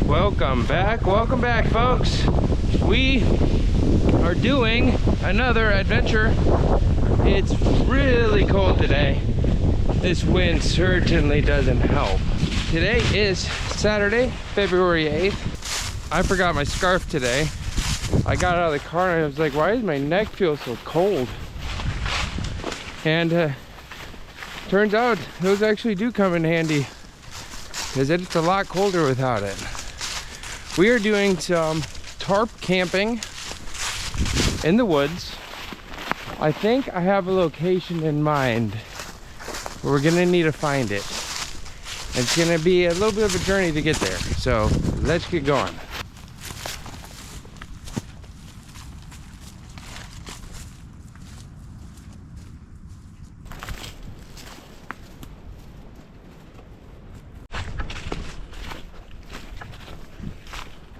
Welcome back folks. We are doing another adventure. It's really cold today. This wind certainly doesn't help. Today is Saturday, February 8th. I forgot my scarf today. I got out of the car and I was like, why does my neck feel so cold? And turns out those actually do come in handy, because it's a lot colder without it. We are doing some tarp camping in the woods. I think I have a location in mind, but we're gonna need to find it. It's gonna be a little bit of a journey to get there, so let's get going.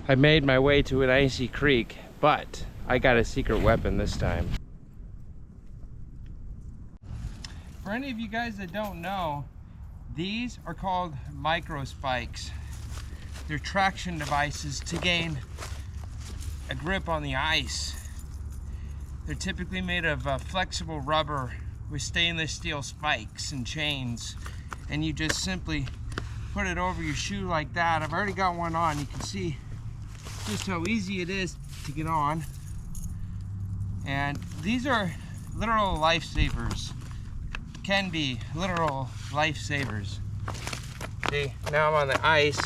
I made my way to an icy creek, but I got a secret weapon this time. For any of you guys that don't know, these are called micro spikes. They're traction devices to gain a grip on the ice. They're typically made of flexible rubber with stainless steel spikes and chains, and you just simply put it over your shoe like that. I've already got one on. You can see just how easy it is to get on. And these are literal lifesavers. Can be literal lifesavers. See, now I'm on the ice.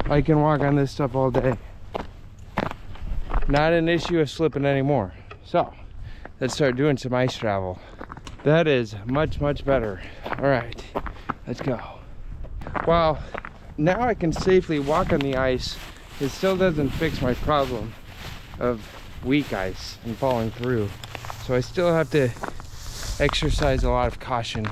I can walk on this stuff all day. Not an issue of slipping anymore. So let's start doing some ice travel. That is much, much better. All right, let's go. Wow. Now I can safely walk on the ice. It still doesn't fix my problem of weak ice and falling through. So I still have to exercise a lot of caution.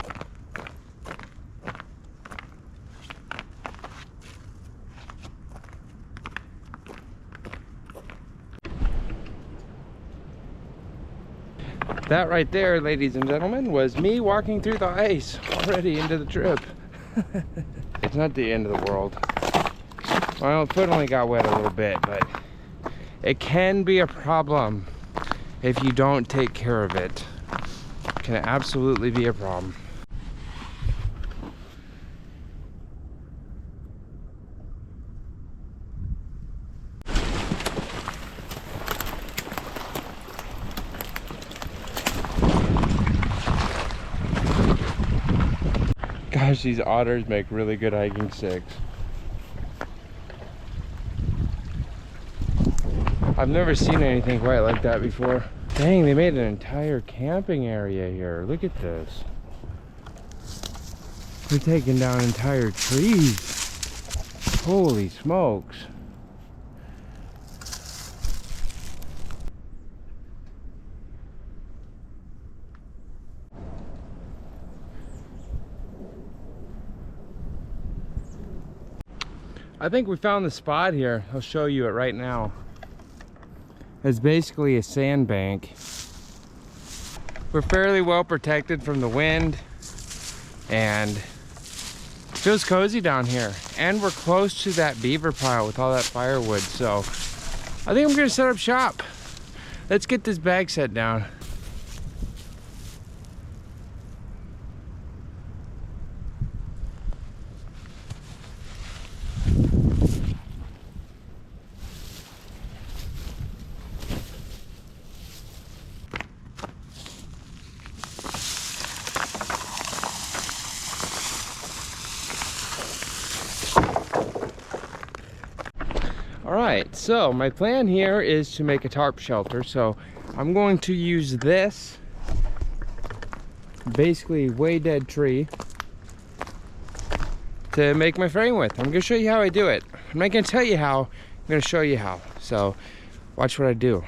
That right there, ladies and gentlemen, was me walking through the ice already into the trip. It's not the end of the world. My foot only got wet a little bit, but it can be a problem if you don't take care of it. It can absolutely be a problem. Gosh, these otters make really good hiking sticks. I've never seen anything quite like that before. Dang, they made an entire camping area here. Look at this. They're taking down entire trees. Holy smokes. I think we found the spot here. I'll show you it right now. It's basically a sandbank. We're fairly well protected from the wind, and it feels cozy down here. And we're close to that beaver pile with all that firewood, so I think I'm gonna set up shop. Let's get this bag set down. Alright, so my plan here is to make a tarp shelter. So I'm going to use this, basically way dead tree, to make my frame with. I'm going to show you how I do it. I'm not going to tell you how, I'm going to show you how. So watch what I do.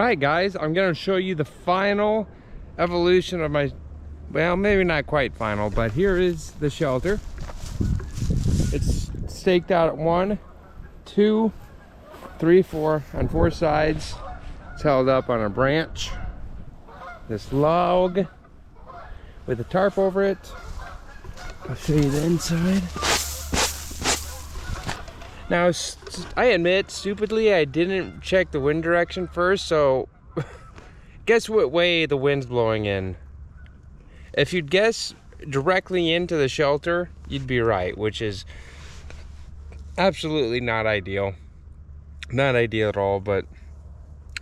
right, guys, I'm gonna show you the final evolution of my, well, maybe not quite final, but here is the shelter. It's staked out at 1, 2, 3, 4 on 4 sides. It's held up on a branch, this log with a tarp over it. I'll show you the inside. Now, I admit, stupidly, I didn't check the wind direction first, so guess what way the wind's blowing in. If you'd guess directly into the shelter, you'd be right, which is absolutely not ideal. Not ideal at all, but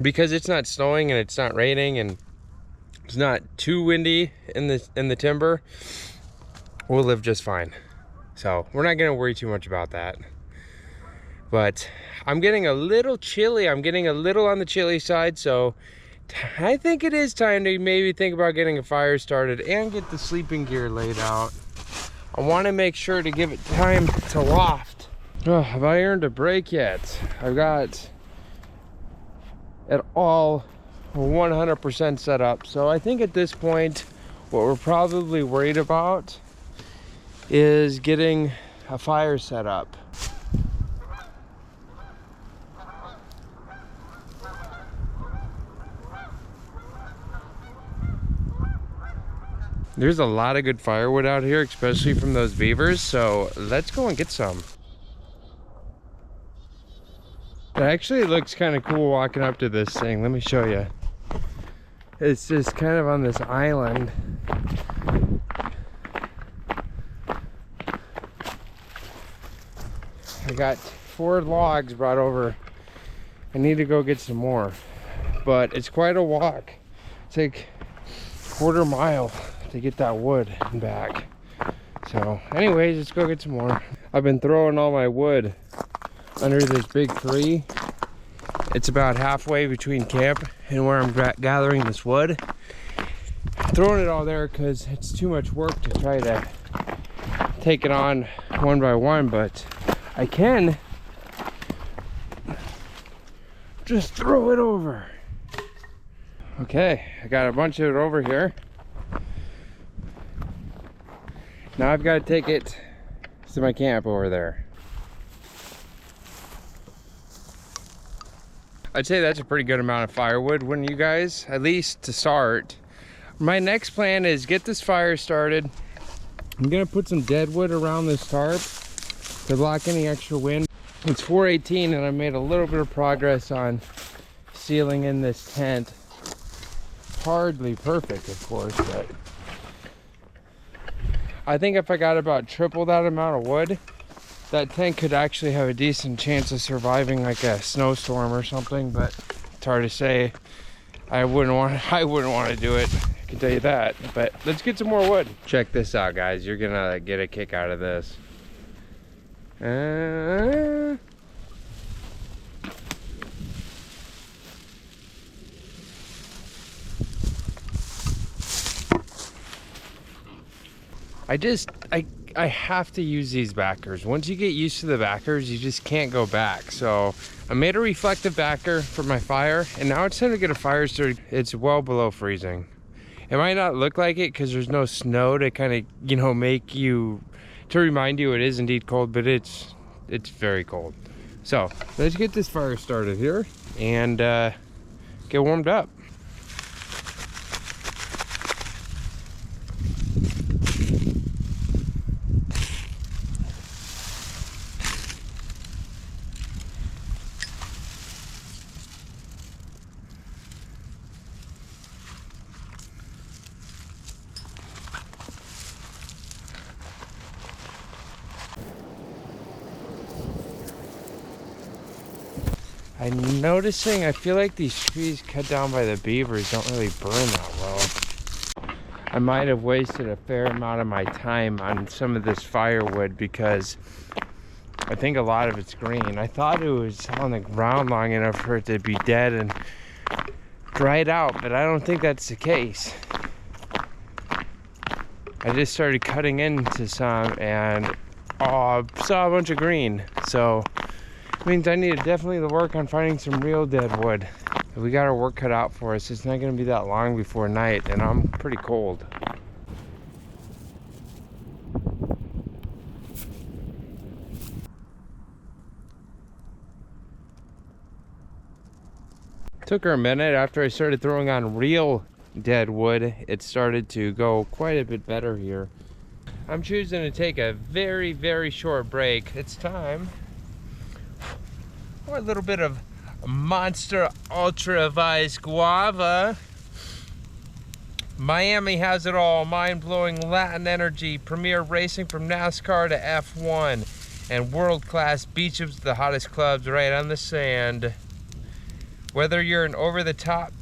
because it's not snowing and it's not raining and it's not too windy in the timber, we'll live just fine. So we're not gonna worry too much about that. But I'm getting a little chilly. I'm getting a little on the chilly side, so I think it is time to maybe think about getting a fire started and get the sleeping gear laid out. I want to make sure to give it time to loft. Oh, have I earned a break yet? I've got it all 100% set up. So I think at this point, what we're probably worried about is getting a fire set up. There's a lot of good firewood out here, especially from those beavers, so let's go and get some. It actually looks kind of cool walking up to this thing. Let me show you. It's just kind of on this island. I got 4 logs brought over. I need to go get some more, but it's quite a walk. It's like a quarter mile to get that wood and back. So anyways, let's go get some more. I've been throwing all my wood under this big tree. It's about halfway between camp and where I'm gathering this wood. I'm throwing it all there because it's too much work to try to take it on one by one, but I can just throw it over. Okay, I got a bunch of it over here. Now I've got to take it to my camp over there. I'd say that's a pretty good amount of firewood, wouldn't you guys? At least to start. My next plan is get this fire started. I'm gonna put some dead wood around this tarp to block any extra wind. It's 4:18 and I made a little bit of progress on sealing in this tent. Hardly perfect, of course, but I think if I got about triple that amount of wood, that tent could actually have a decent chance of surviving like a snowstorm or something, but it's hard to say. I wouldn't want to do it, I can tell you that. But let's get some more wood. Check this out, guys. You're gonna get a kick out of this. I have to use these backers. Once you get used to the backers, you just can't go back. So I made a reflective backer for my fire, and now it's time to get a fire started. It's well below freezing. It might not look like it because there's no snow to kind of, you know, make you, to remind you it is indeed cold, but it's very cold. So let's get this fire started here and get warmed up. I'm noticing, I feel like these trees cut down by the beavers don't really burn that well. I might have wasted a fair amount of my time on some of this firewood because I think a lot of it's green. I thought it was on the ground long enough for it to be dead and dried out, but I don't think that's the case. I just started cutting into some and saw a bunch of green. So means I need to definitely work on finding some real dead wood. We got our work cut out for us. It's not gonna be that long before night, and I'm pretty cold. Took her a minute. After I started throwing on real dead wood, it started to go quite a bit better here. I'm choosing to take a very, very short break. It's time for a little bit of Monster Ultra Vice Guava. Miami has it all. Mind-blowing Latin energy, premier racing from NASCAR to F1, and world-class beaches with the hottest clubs right on the sand. Whether you're an over-the-top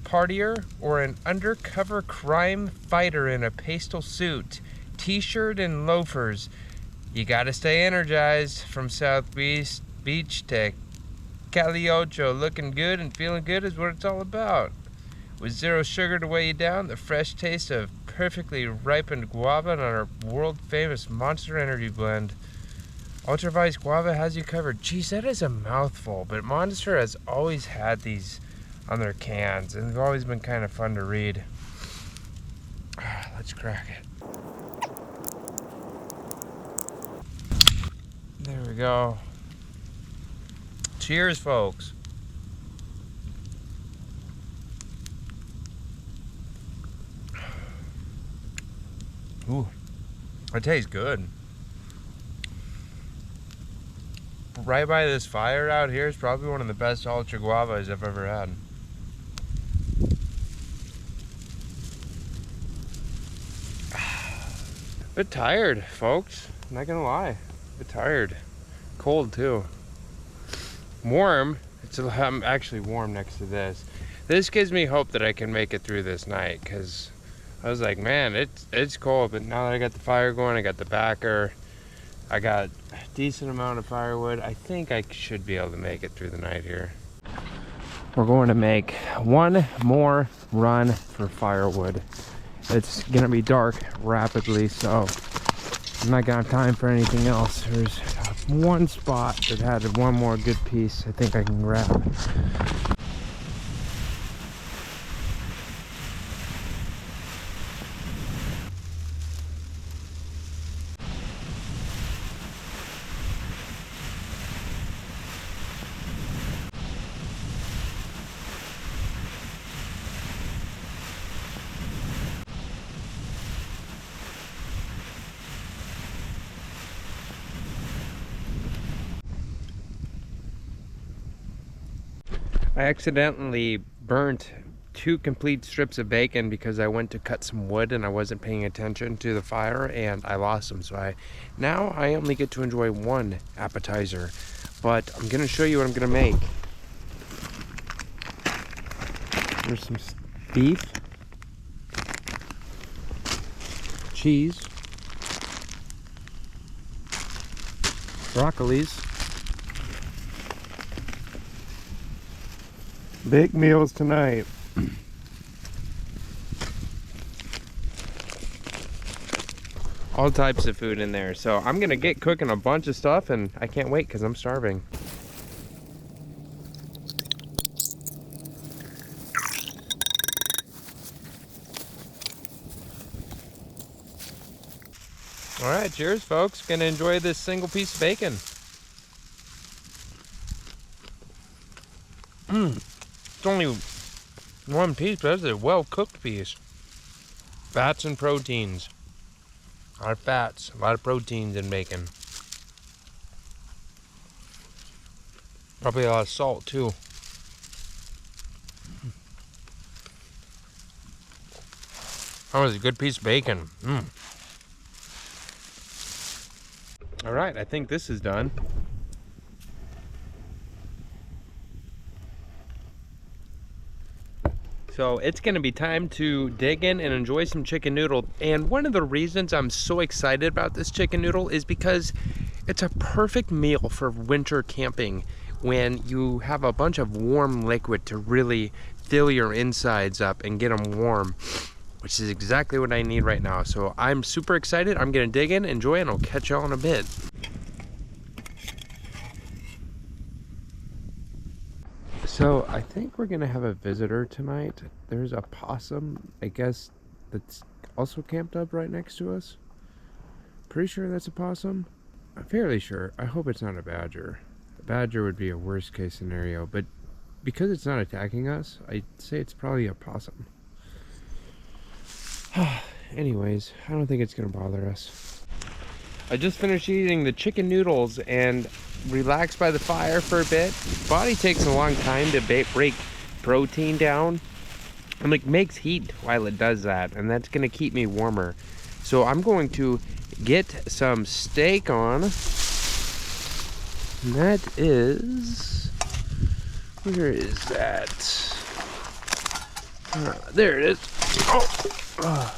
partier or an undercover crime fighter in a pastel suit, t-shirt and loafers, you gotta stay energized. From South Beach to Cali Ocho, looking good and feeling good is what it's all about. With zero sugar to weigh you down, the fresh taste of perfectly ripened guava and our world-famous Monster Energy blend. Ultra Vice Guava has you covered. Geez, that is a mouthful, but Monster has always had these on their cans, and they've always been kind of fun to read. Let's crack it. There we go. Cheers, folks. Ooh, it tastes good. Right by this fire out here is probably one of the best Ultra Guavas I've ever had. Bit tired, folks. Not gonna lie. Bit tired. Cold too. Warm. I'm actually warm next to this. This gives me hope that I can make it through this night, because I was like, man, it's cold, but now that I got the fire going, I got the backer, I got a decent amount of firewood, I think I should be able to make it through the night here. We're going to make one more run for firewood. It's gonna be dark rapidly, so I'm not gonna have time for anything else. There's one spot that had one more good piece I think I can grab. I accidentally burnt 2 complete strips of bacon because I went to cut some wood and I wasn't paying attention to the fire, and I lost them. So now I only get to enjoy one appetizer, but I'm gonna show you what I'm gonna make. There's some beef, cheese, broccolis. Big meals tonight. All types of food in there. So I'm gonna get cooking a bunch of stuff, and I can't wait because I'm starving. All right, cheers, folks. Gonna enjoy this single piece of bacon. It's only one piece, but it's a well-cooked piece. Fats and proteins. A lot of fats, a lot of proteins in bacon. Probably a lot of salt, too. That was a good piece of bacon. All right, I think this is done. So it's gonna be time to dig in and enjoy some chicken noodle. And one of the reasons I'm so excited about this chicken noodle is because it's a perfect meal for winter camping when you have a bunch of warm liquid to really fill your insides up and get them warm, which is exactly what I need right now. So I'm super excited. I'm gonna dig in, enjoy, and I'll catch y'all in a bit. So I think we're gonna have a visitor tonight. There's a possum, I guess, that's also camped up right next to us. Pretty sure that's a possum. I'm fairly sure. I hope it's not a badger. A badger would be a worst case scenario, but because it's not attacking us, I'd say it's probably a possum. Anyways, I don't think it's gonna bother us. I just finished eating the chicken noodles and relaxed by the fire for a bit. Body takes a long time to break protein down, and it makes heat while it does that, and that's gonna keep me warmer. So I'm going to get some steak on. And that is, where is that? There it is. Oh.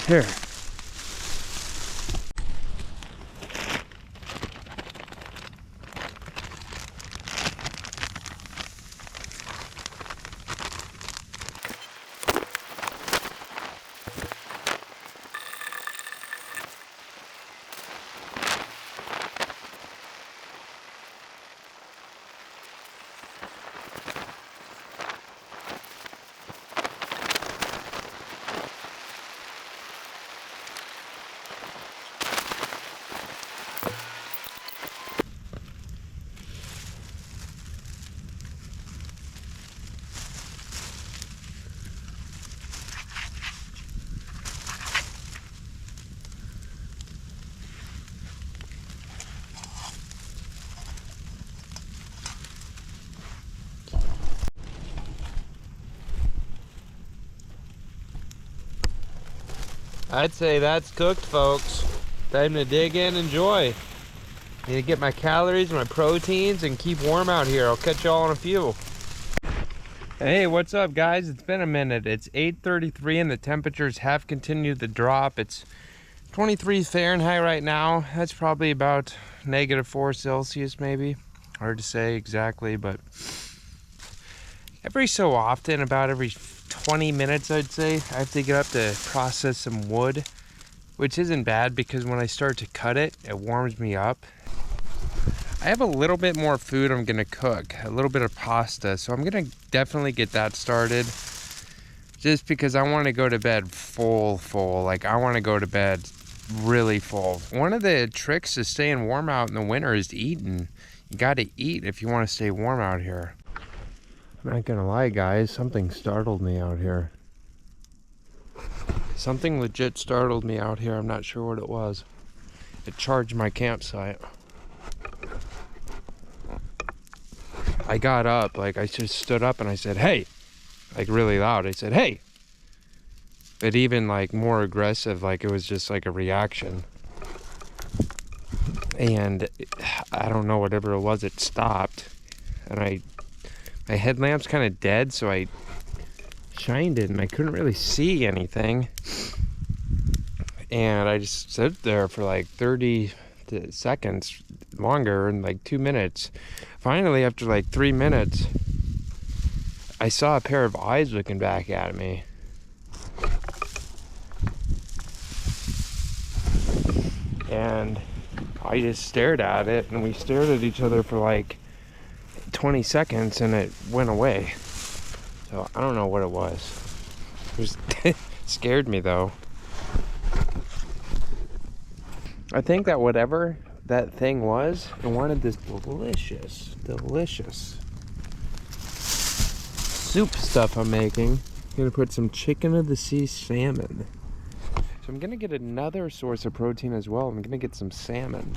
Here. I'd say that's cooked, folks. Time to dig in, enjoy. Need to get my calories, my proteins, and keep warm out here. I'll catch y'all in a few. Hey, what's up, guys? It's been a minute. It's 8:33 and the temperatures have continued to drop. It's 23 Fahrenheit right now. That's probably about -4 Celsius, maybe. Hard to say exactly, but every so often, about every 20 minutes, I'd say, I have to get up to process some wood, which isn't bad because when I start to cut it, it warms me up. I have a little bit more food I'm gonna cook, a little bit of pasta, so I'm gonna definitely get that started just because I want to go to bed full. Like, I want to go to bed really full. One of the tricks to staying warm out in the winter is eating. You gotta eat if you want to stay warm out here. I'm not gonna lie, guys, something startled me out here. Something legit startled me out here. I'm not sure what it was. It charged my campsite. I got up, like, I just stood up and I said, "Hey!" Like, really loud. I said, "Hey!" But even, like, more aggressive, like, it was just like a reaction. And I don't know, whatever it was, it stopped. And my headlamp's kind of dead, so I shined it and I couldn't really see anything. And I just stood there for like 30 seconds longer, and like 2 minutes. Finally, after like 3 minutes, I saw a pair of eyes looking back at me. And I just stared at it, and we stared at each other for like 20 seconds, and it went away. So I don't know what it was. It scared me though. I think that whatever that thing was, it wanted this delicious soup stuff I'm making. I'm gonna put some chicken of the sea salmon. So I'm gonna get another source of protein as well. I'm gonna get some salmon.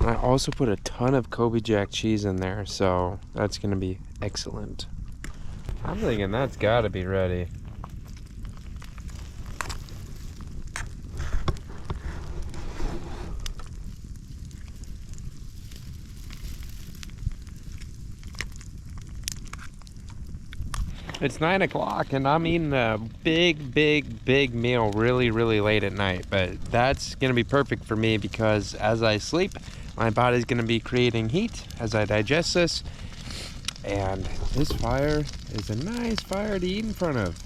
And I also put a ton of Kobe Jack cheese in there, so that's gonna be excellent. I'm thinking that's gotta be ready. It's 9 o'clock and I'm eating a big meal really late at night, but that's gonna be perfect for me because as I sleep, my body's gonna be creating heat as I digest this, and this fire is a nice fire to eat in front of.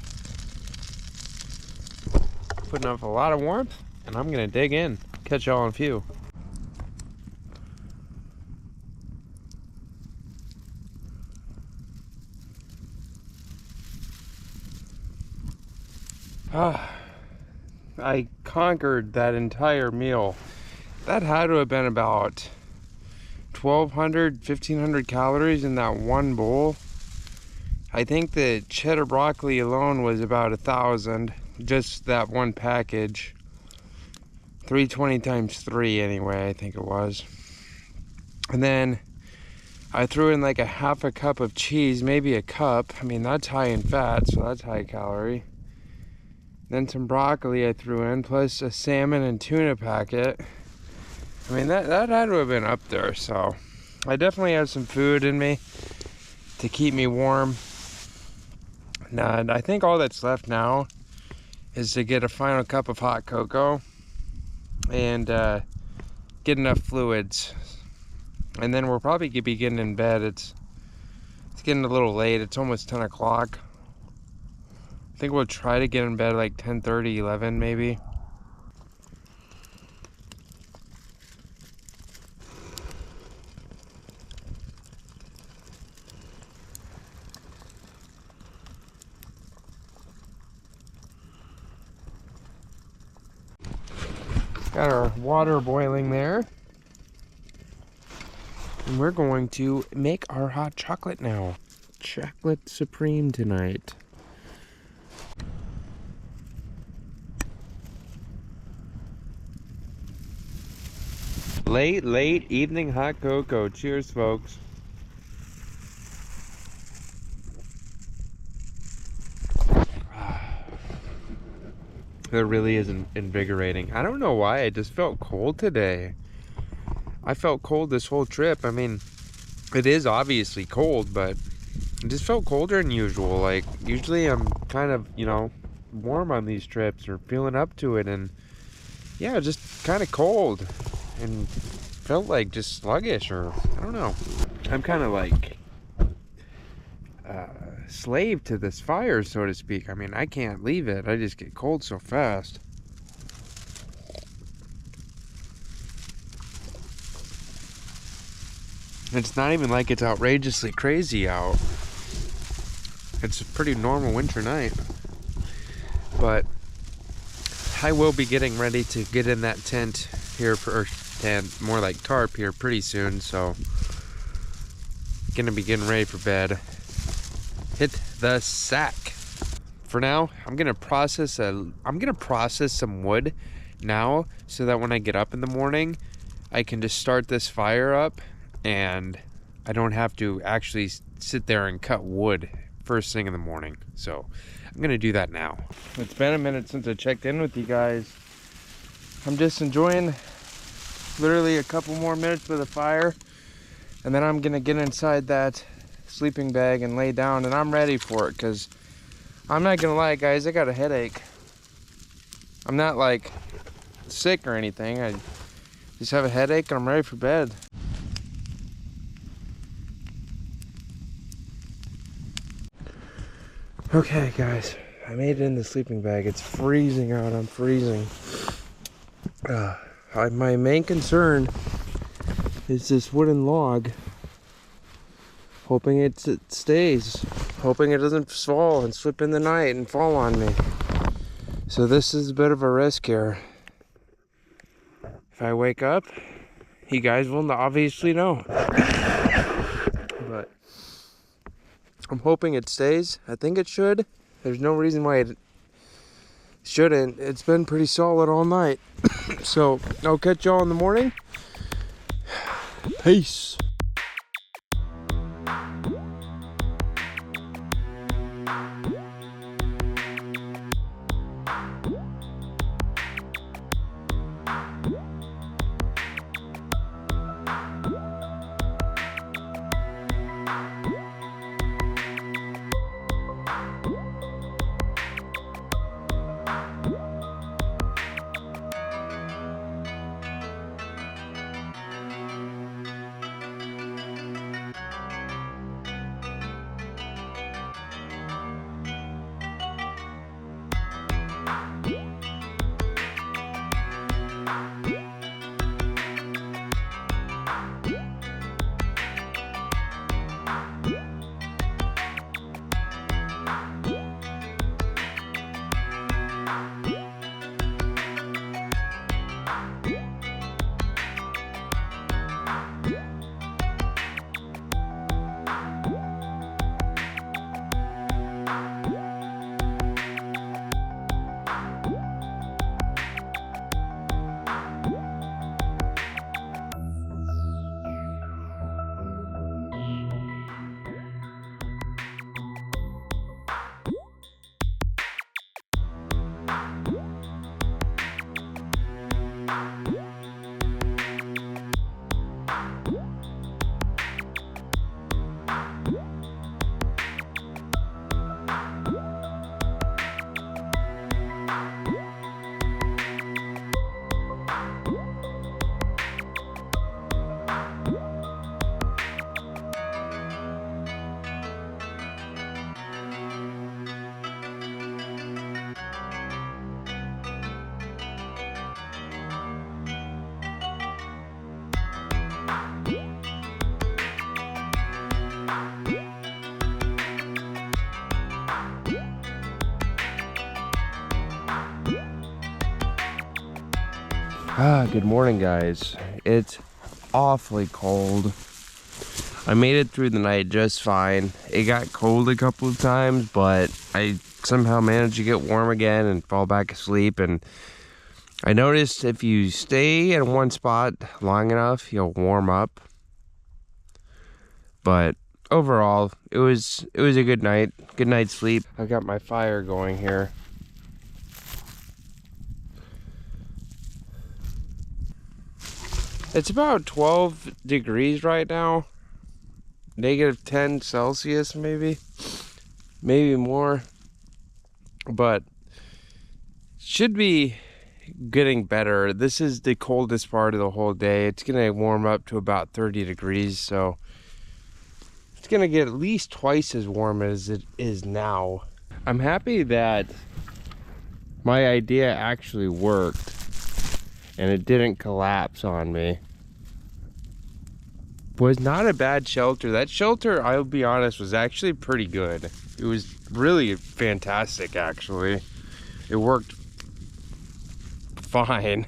Putting up a lot of warmth, and I'm gonna dig in. Catch y'all in a few. I conquered that entire meal. That had to have been about 1,200, 1,500 calories in that one bowl. I think the cheddar broccoli alone was about 1,000, just that one package. 320 times 3 anyway, I think it was. And then I threw in like a half a cup of cheese, maybe a cup. I mean, that's high in fat, so that's high calorie. Then some broccoli I threw in, plus a salmon and tuna packet. I mean, that had to have been up there, so I definitely have some food in me to keep me warm. Now, I think all that's left now is to get a final cup of hot cocoa and get enough fluids. And then we'll probably be getting in bed. It's getting a little late. It's almost 10 o'clock. I think we'll try to get in bed like 10:30, 11 maybe. Got our water boiling there. And we're going to make our hot chocolate now. Chocolate Supreme tonight. Late evening hot cocoa. Cheers, folks. That really is invigorating. I don't know why, I just felt cold today. I felt cold this whole trip. I mean, it is obviously cold, but it just felt colder than usual. Like, usually I'm kind of, you know, warm on these trips or feeling up to it. And yeah, just kind of cold. And felt like just sluggish, or I don't know. I'm kind of like slave to this fire, so to speak. I mean, I can't leave it. I just get cold so fast. It's not even like it's outrageously crazy out. It's a pretty normal winter night. But I will be getting ready to get in that tent here, or tent, more like tarp here pretty soon, so gonna be getting ready for bed. Hit the sack. For now, I'm gonna process some wood now, so that when I get up in the morning, I can just start this fire up and I don't have to actually sit there and cut wood first thing in the morning. So I'm gonna do that now. It's been a minute since I checked in with you guys. I'm just enjoying literally a couple more minutes with the fire, and then I'm gonna get inside that sleeping bag and lay down, and I'm ready for it, because I'm not gonna lie, guys, I got a headache. I'm not like sick or anything, I just have a headache and I'm ready for bed. Okay guys, I made it in the sleeping bag. It's freezing out, I'm freezing. My main concern is this wooden log. Hoping it stays. Hoping it doesn't fall and slip in the night and fall on me. So this is a bit of a risk here. If I wake up, you guys will obviously know. But I'm hoping it stays. I think it should. There's no reason why it shouldn't. It's been pretty solid all night. So I'll catch y'all in the morning. Peace. Good morning, guys. It's awfully cold. I made it through the night just fine. It got cold a couple of times, but I somehow managed to get warm again and fall back asleep. And I noticed if you stay in one spot long enough, you'll warm up. But overall, it was a good night. Good night's sleep. I got my fire going here. It's about 12 degrees right now. Negative 10 Celsius, maybe more. But should be getting better. This is the coldest part of the whole day. It's gonna warm up to about 30 degrees, so it's gonna get at least twice as warm as it is now. I'm happy that my idea actually worked and it didn't collapse on me. Was not a bad shelter. That shelter, I'll be honest, was actually pretty good. It was really fantastic, actually. It worked fine.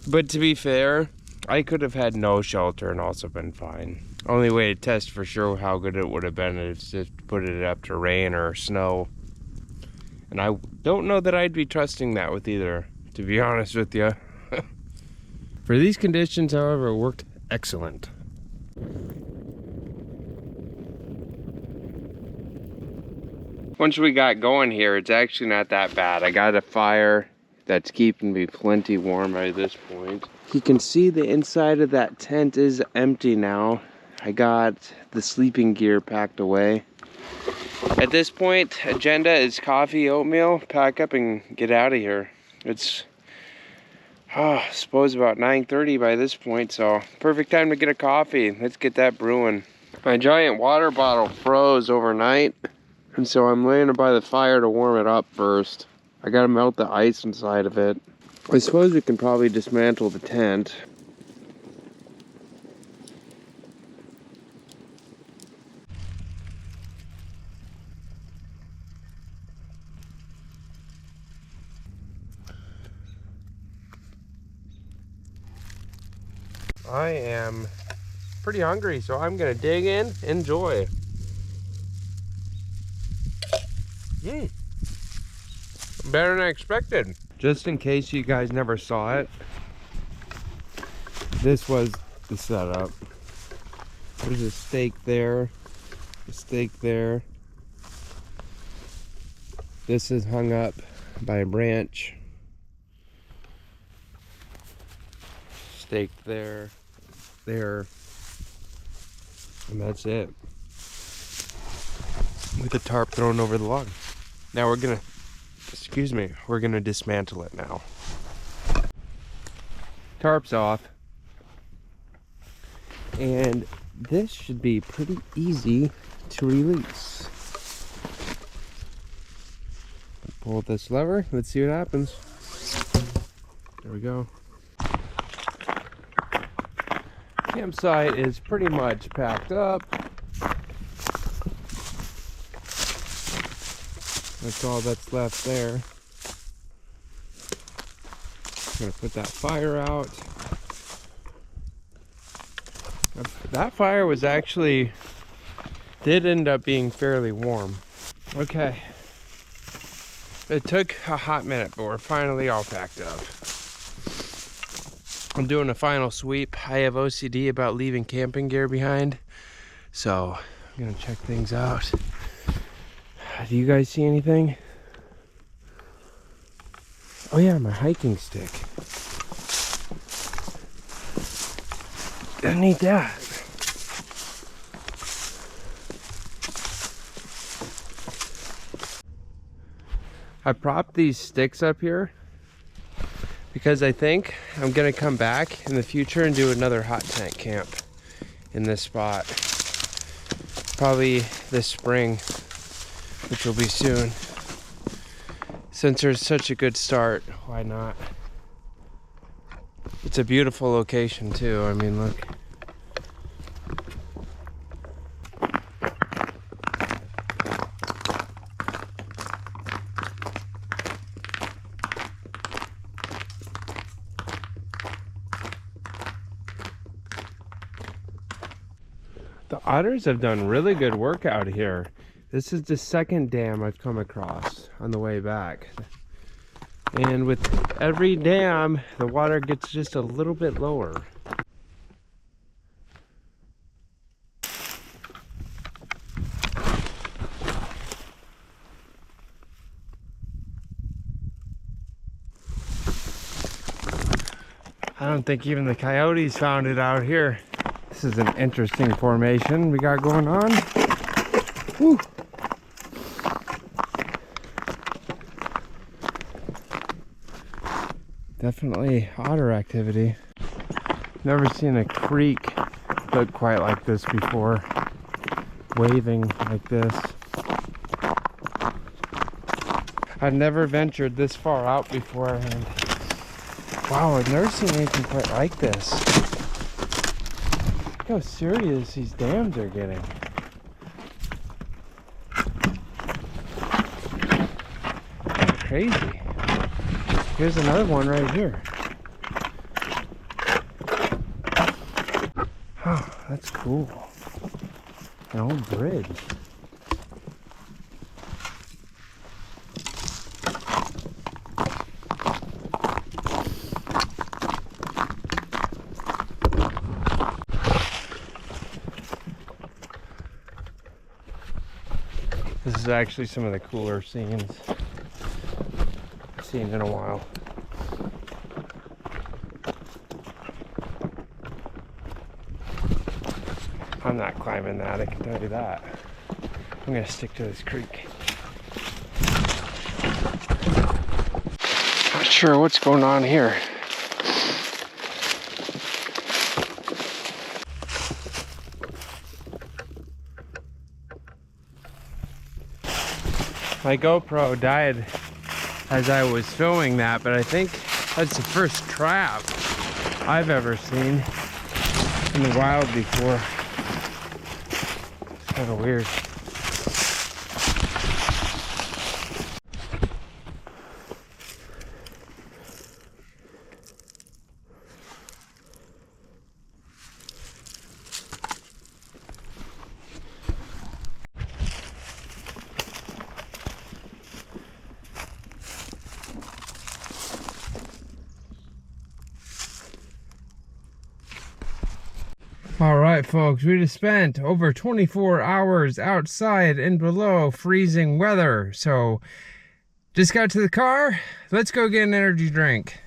But to be fair, I could have had no shelter and also been fine. Only way to test for sure how good it would have been is to put it up to rain or snow. And I don't know that I'd be trusting that with either, to be honest with you. For these conditions, however, it worked excellent. Once we got going here, it's actually not that bad. I got a fire that's keeping me plenty warm by this point. You can see the inside of that tent is empty now. I got the sleeping gear packed away. At this point, agenda is coffee, oatmeal, pack up and get out of here. It's I suppose about 9:30 by this point, so perfect time to get a coffee. Let's get that brewing. My giant water bottle froze overnight, and so I'm laying it by the fire to warm it up first. I gotta melt the ice inside of it. I suppose we can probably dismantle the tent. I am pretty hungry, so I'm gonna dig in, enjoy. Better than I expected. Just in case you guys never saw it, this was the setup. There's a stake there, a stake there. This is hung up by a branch. Stake there, there, and that's it. With the tarp thrown over the log. Now we're gonna dismantle it now. Tarp's off. And this should be pretty easy to release. Pull this lever, let's see what happens. There we go. Campsite is pretty much packed up. That's all that's left there. I'm gonna put that fire out. That fire was actually, did end up being fairly warm. Okay. It took a hot minute, but we're finally all packed up. I'm doing a final sweep. I have OCD about leaving camping gear behind, so I'm gonna check things out. Do you guys see anything? Oh yeah, my hiking stick. I need that. I propped these sticks up here because I think I'm gonna come back in the future and do another hot tent camp in this spot. Probably this spring, which will be soon. Since there's such a good start, why not? It's a beautiful location too. I mean, look. The otters have done really good work out here. This is the second dam I've come across on the way back. And with every dam, the water gets just a little bit lower. I don't think even the coyotes found it out here. This is an interesting formation we got going on. Woo. Definitely otter activity. Never seen a creek look quite like this before. Waving like this. I've never ventured this far out before, and wow, I've never seen anything quite like this. Look how serious these dams are getting. Crazy. Here's another one right here. Oh, that's cool. An old bridge. This is actually some of the cooler scenes I've seen in a while. I'm not climbing that, I can tell you that. I'm gonna stick to this creek. Not sure what's going on here. My GoPro died as I was filming that, but I think that's the first trap I've ever seen in the wild before. It's kind of weird. All right, folks, we just spent over 24 hours outside in below freezing weather. So just got to the car. Let's go get an energy drink.